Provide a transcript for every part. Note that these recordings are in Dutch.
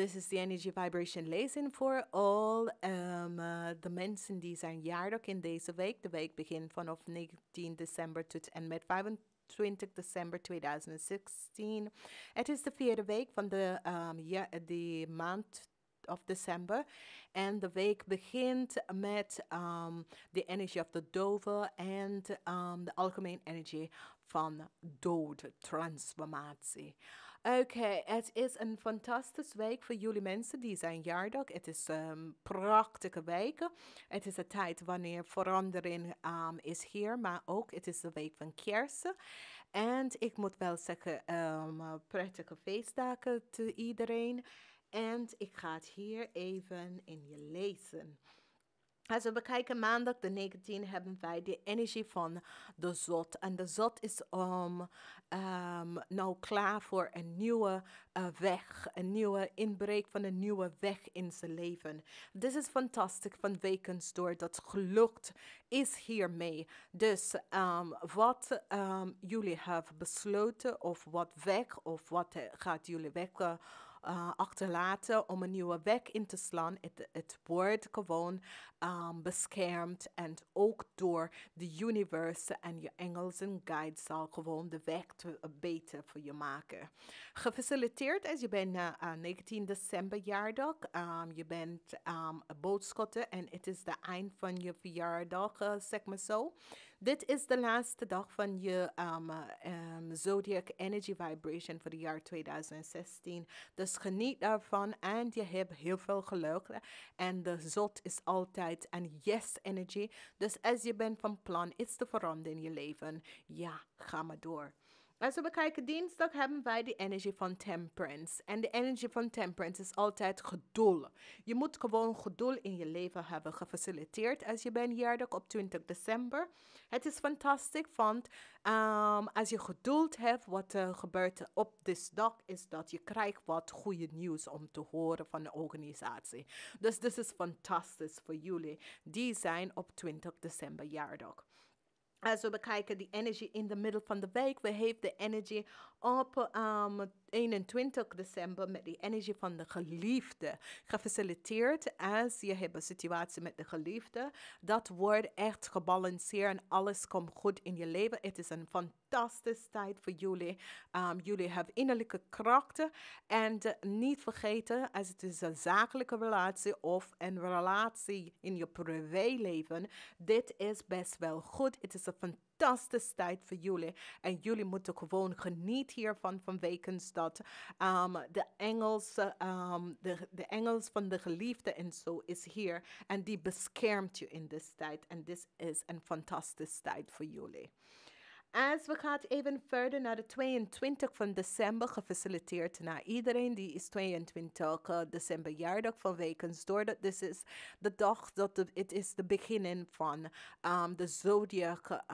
this is the energy vibration lezing voor all de mensen die zijn jarig in deze week. De week begint vanaf 19 december tot en met 25 december 2016. Het is de vierde week van de maand of december. En de week begint met de energie of de dove en de algemene energie van dood, transformatie. Oké, het is een fantastische week voor jullie mensen die zijn jaardag. Het is een prachtige week. Het is een tijd wanneer verandering is hier, maar ook het is de week van kersen. En ik moet wel zeggen, prettige feestdagen te iedereen. En ik ga het hier even in je lezen. Als we bekijken maandag de 19 hebben wij de energie van de zot. En de zot is nou klaar voor een nieuwe weg. Een nieuwe inbreek van een nieuwe weg in zijn leven. Dit is fantastisch van wekens door. Dat gelukt is hiermee. Dus wat jullie hebben besloten of wat weg of wat gaat jullie weg achterlaten om een nieuwe weg in te slaan. Het wordt gewoon beschermd en ook door de universe en je engels en guides zal gewoon de weg beter voor je maken. Gefaciliteerd als je bent 19 december jaardag. Je bent een boogschutter en het is de eind van je verjaardag, zeg maar zo. Dit is de laatste dag van je zodiac energy vibration voor het jaar 2016. Dus geniet daarvan en je hebt heel veel geluk. En de zot is altijd een yes energy. Dus als je bent van plan iets te veranderen in je leven, ja, ga maar door. Als we bekijken dinsdag hebben wij de energie van temperance. En de energie van temperance is altijd geduld. Je moet gewoon geduld in je leven hebben gefaciliteerd als je bent jaardag op 20 december. Het is fantastisch, want als je geduld hebt, wat er gebeurt op deze dag is dat je krijgt wat goede nieuws om te horen van de organisatie. Dus dit is fantastisch voor jullie. Die zijn op 20 december jaardag. Als we bekijken de energie in de middel van de week, we hebben de energie op 21 december met de energie van de geliefde. Gefaciliteerd als je hebt een situatie met de geliefde. Dat wordt echt gebalanceerd en alles komt goed in je leven. Het is een fantastische tijd voor jullie. Jullie hebben innerlijke krachten. En niet vergeten, als het is een zakelijke relatie of een relatie in je privéleven. Dit is best wel goed. Het is een fantastische tijd voor jullie. En jullie moeten gewoon genieten hiervan vanwege dat de engels van de geliefde en zo is hier. En die beschermt je in deze tijd. En dit is een fantastische tijd voor jullie. Als we gaan even verder naar de 22 van december, gefaciliteerd naar iedereen. Die is 22 december jaardag vanwege doordat dit is de dag dat het is de beginning van de zodiac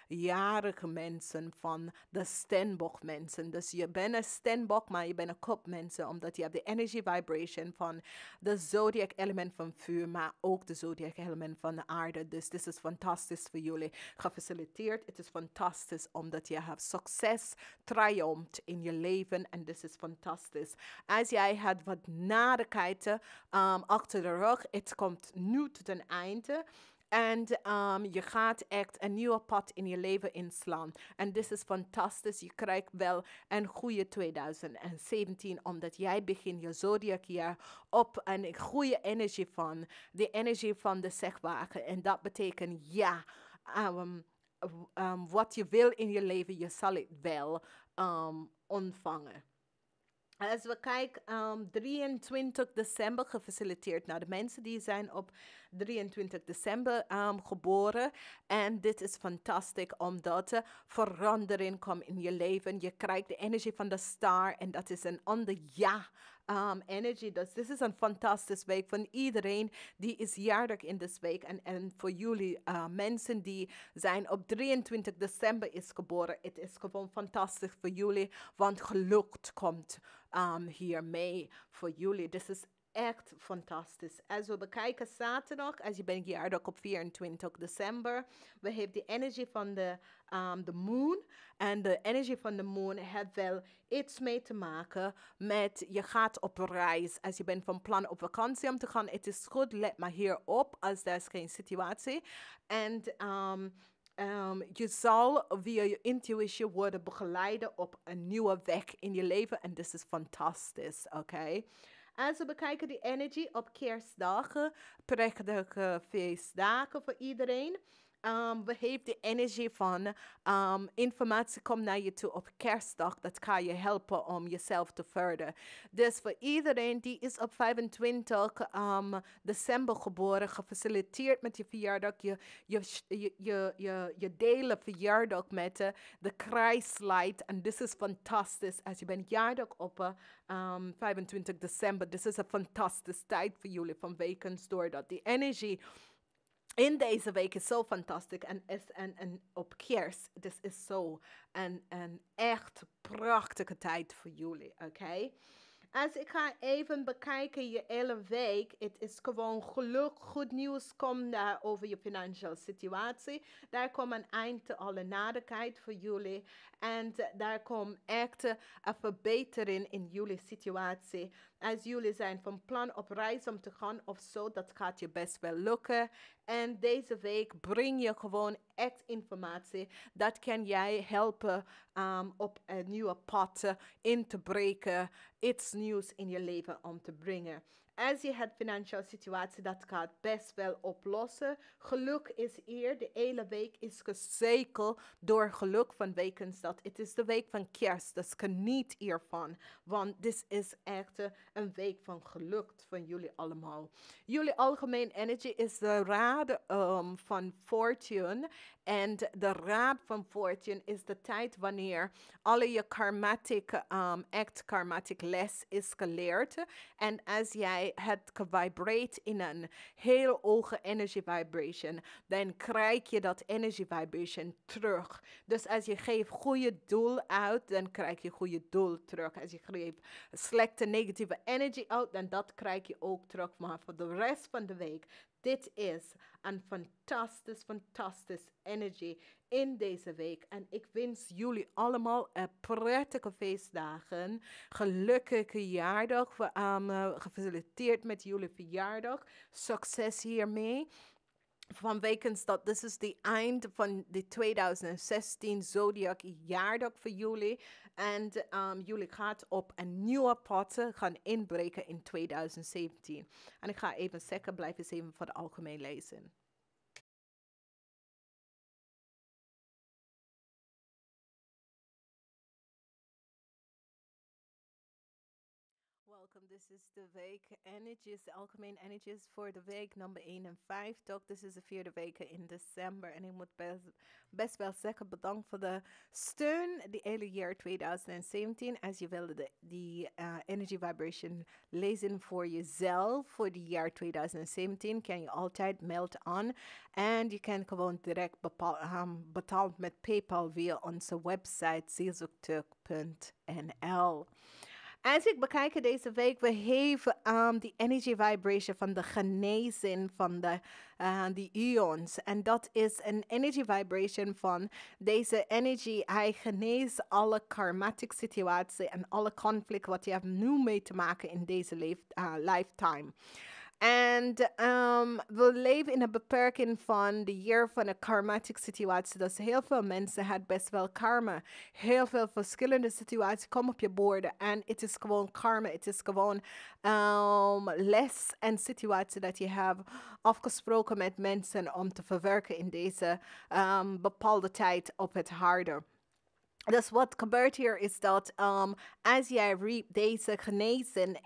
jarige mensen van de Steenbok mensen. Dus je bent een Steenbok, maar je bent een kop mensen, omdat je hebt de energy vibration van de zodiac element van vuur, maar ook de zodiac element van de aarde. Dus dit is fantastisch voor jullie. Gefaciliteerd. Het is fantastisch omdat je hebt succes, triomft in je leven en dit is fantastisch. Als jij hebt wat narigheid achter de rug, het komt nu tot een einde. En je gaat echt een nieuwe pad in je leven inslaan. En dit is fantastisch. Je krijgt wel een goede 2017. Omdat jij begint je zodiacjaar op een goede energie van. De energie van de zegwagen. En dat betekent ja. Wat je wil in je leven, je zal het wel ontvangen. Als we kijken, 23 december gefaciliteerd naar de mensen die zijn op 23 december geboren. En dit is fantastisch omdat er verandering komt in je leven. Je krijgt de energie van de star en dat is een ander ja. Energy. Dus dit is een fantastische week van iedereen die is jaardag in deze week. En voor jullie mensen die zijn op 23 december is geboren. Het is gewoon fantastisch voor jullie. Want geluk komt hiermee voor jullie. Dit is echt fantastisch. Als we bekijken zaterdag, als je bent jaardag op 24 december, we hebben de energie van de moon. En de energie van de moon heeft wel iets mee te maken met je gaat op reis. Als je bent van plan op vakantie om te gaan, het is goed, let maar hierop als er is geen situatie. En je zal via je intuïtie worden begeleiden op een nieuwe weg in je leven. En dit is fantastisch, oké? Als we bekijken die energie op kerstdagen, prachtige feestdagen voor iedereen. We hebben de energie van informatie komt naar je toe op kerstdag. Dat kan je helpen om jezelf te verderen. Dus voor iedereen die is op 25 december geboren, gefaciliteerd met je verjaardag. Je delen verjaardag met de kruislight. En dit is fantastisch. Als je bent jaardag op 25 december. Dit is een fantastische tijd voor jullie van wekens doordat die energie in deze week is zo fantastisch en op kerst, dit is zo een echt prachtige tijd voor jullie, oké? Als ik ga even bekijken je hele week, het is gewoon geluk, goed nieuws komt daar over je financiële situatie. Daar komt een eind te alle nadigheid voor jullie en daar komt echt een verbetering in jullie situatie. Als jullie zijn van plan op reis om te gaan of zo, dat gaat je best wel lukken. En deze week breng je gewoon echt informatie. Dat kan jij helpen op een nieuwe pad in te breken. Iets nieuws in je leven om te brengen. Als je het financiële situatie, dat gaat best wel oplossen. Geluk is hier. De hele week is gezekeld door geluk van wekensdat. Het is de week van kerst. Dus geniet hiervan. Want dit is echt een week van geluk van jullie allemaal. Jullie algemeen energy is de raad van fortune. En de raad van fortune is de tijd wanneer alle je karmatic les is geleerd. En als jij het vibrate in een heel hoge energy vibration, dan krijg je dat energy vibration terug. Dus als je geeft goede doel uit, dan krijg je goede doel terug. Als je geeft slechte negatieve energy uit, dan dat krijg je ook terug. Maar voor de rest van de week, dit is een fantastisch energie in deze week. En ik wens jullie allemaal een prettige feestdagen. Gelukkige verjaardag. Gefaciliteerd met jullie verjaardag. Succes hiermee. Van wekens dat dit is de eind van de 2016 zodiac jaardag voor jullie. En jullie gaat op een nieuwe pad gaan inbreken in 2017. En ik ga even zeggen, blijf eens even voor de algemeen lezen. Welkom, dit is de week energies, de algemeen energies voor de week nummer 51. Dit is de vierde week in december en ik moet best wel zeggen bedankt voor de steun die hele jaar 2017. Als je wilde die energy vibration lezen voor jezelf voor het jaar 2017, kan je altijd melden aan en je kan gewoon direct betaald met PayPal via onze website zielzoektuig.nl. Als ik bekijk deze week, we hebben die energy vibration van de genezing van die ions. En dat is een energy vibration van deze energie. Hij geneest alle karmatic situatie en alle conflict wat je hebt nu mee te maken in deze lifetime. En we leven in een beperking van de year van een karmatic situatie. Dus heel veel mensen hebben best wel karma. Heel veel verschillende situaties komen op je borden. En het is gewoon karma. Het is gewoon les en situatie dat je hebt afgesproken met mensen om te verwerken in deze bepaalde tijd op het harde. Dus wat gebeurt hier is dat als jij reapt deze genezen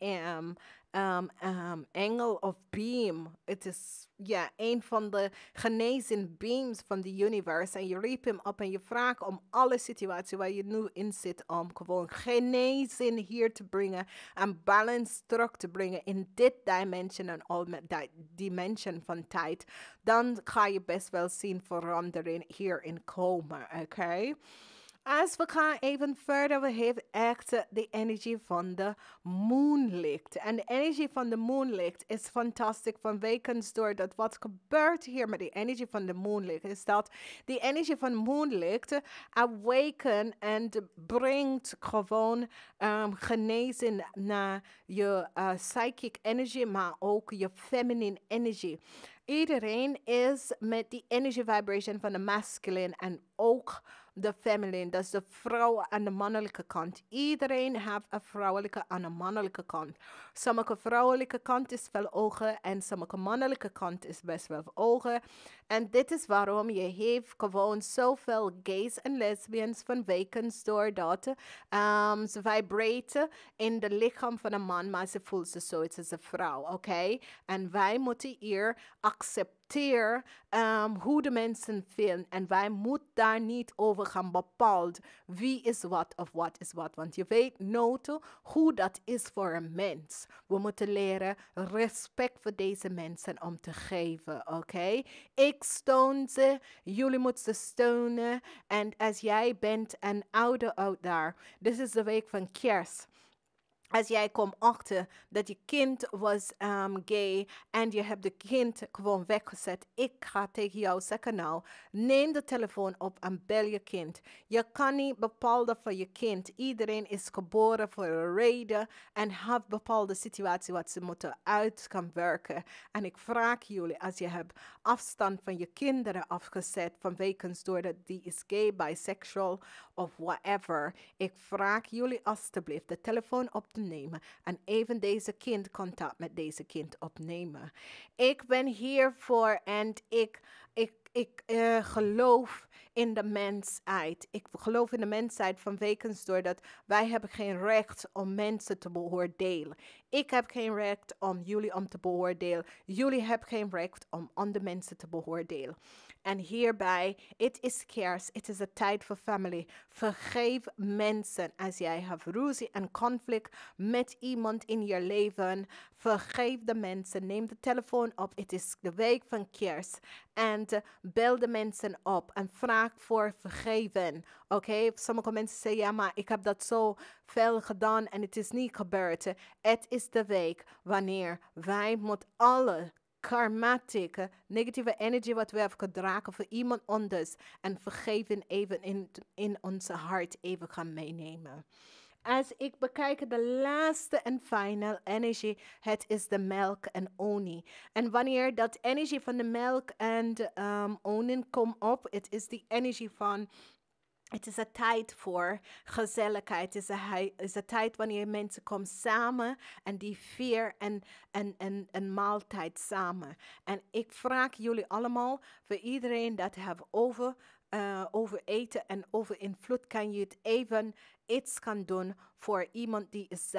engel of beam. Het is een van de genezen beams van de universe. En je riep hem op en je vraagt om alle situaties waar je nu in zit. Om gewoon genezen hier te brengen. En balance terug te brengen in dit dimension en al met dimension van tijd. Dan ga je best wel zien verandering hierin komen. Oké? Als we gaan even verder, we hebben echt de energie van de moonlicht. En de energie van de moonlicht is fantastisch van wekens door dat wat gebeurt hier met de energie van de moonlicht is dat die energie van moonlicht awaken en brengt gewoon genezing naar je psychic energy, maar ook je feminine energy. Iedereen is met die energy vibration van de masculine en ook de feminine, dat is de vrouw aan de mannelijke kant. Iedereen heeft een vrouwelijke en een mannelijke kant. Sommige vrouwelijke kant is veel ogen en sommige mannelijke kant is best wel ogen. En dit is waarom je heeft gewoon zoveel gays en lesbians van wekens doordat ze vibreren in de lichaam van een man, maar ze voelt zich zoiets als een vrouw, oké? En wij moeten hier accepteren hoe de mensen vinden. En wij moeten daar niet over gaan bepaald wie is wat of wat is wat. Want je weet nooit hoe dat is voor een mens. We moeten leren respect voor deze mensen om te geven, oké? Ik steun ze, jullie moeten ze steunen. En als jij bent een ouder out daar, dit is de week van kerst. Als jij komt achter dat je kind was gay en je hebt de kind gewoon weggezet. Ik ga tegen jou zeggen nou, neem de telefoon op en bel je kind. Je kan niet bepalen voor je kind. Iedereen is geboren voor een reden en heeft bepaalde situatie wat ze moeten uit kan werken. En ik vraag jullie, als je hebt afstand van je kinderen afgezet vanwege doordat die is gay, bisexual of whatever. Ik vraag jullie alstublieft de telefoon op te nemen en even deze kind contact met deze kind opnemen. Ik ben hiervoor en ik geloof in de mensheid. Ik geloof in de mensheid vanwege doordat wij hebben geen recht om mensen te beoordelen. Ik heb geen recht om jullie om te beoordelen. Jullie hebben geen recht om andere mensen te beoordelen. En hierbij, het is kerst, het is een tijd voor family. Vergeef mensen als jij hebt ruzie en conflict met iemand in je leven. Vergeef de mensen, neem de telefoon op. Het is de week van kerst. En bel de mensen op en vraag voor vergeven. Oké? Sommige mensen zeggen, ja, maar ik heb dat zo veel gedaan en het is niet gebeurd. Het is de week wanneer wij moeten alle karmatische, negatieve energie wat we hebben gedragen voor iemand anders en vergeven even in onze hart even gaan meenemen. Als ik bekijk de laatste en final energie, het is de melk en olie. En wanneer dat energie van de melk en de olie komt op, het is die energie van het is een tijd voor gezelligheid. Het is een tijd wanneer mensen komen samen en die vier en maaltijd samen. En ik vraag jullie allemaal, voor iedereen dat heeft over eten en over invloed, kan je het even iets gaan doen voor iemand die is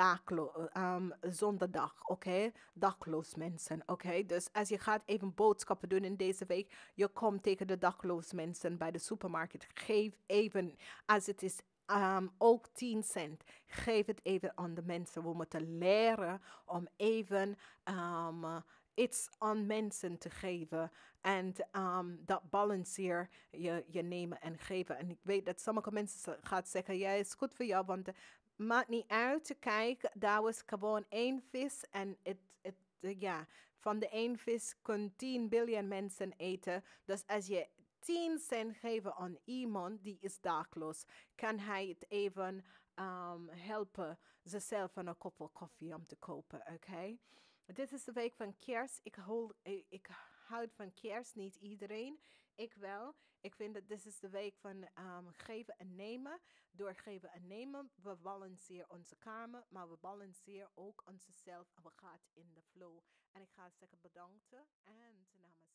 zonder dag, oké? Dakloos mensen, oké? Dus als je gaat even boodschappen doen in deze week, je komt tegen de dakloos mensen bij de supermarkt. Geef even, als het is ook 10 cent. Geef het even aan de mensen. We moeten leren om even iets aan mensen te geven. En dat balanceer je nemen en geven. En ik weet dat sommige mensen gaan zeggen, ja, is goed voor jou, want maakt niet uit. Kijk, daar was gewoon 1 vis en ja, van de 1 vis kunnen 10 biljoen mensen eten. Dus als je 10 cent geven aan iemand die is dakloos, kan hij het even helpen zichzelf een kop koffie om te kopen, oké? Dit is de week van kerst. Ik houd van kerst, niet iedereen. Ik wel. Ik vind dat dit is de week van geven en nemen. Door geven en nemen, we balanceren onze kamer, maar we balanceren ook onszelf en we gaan in de flow. En ik ga zeggen bedankt en namaste.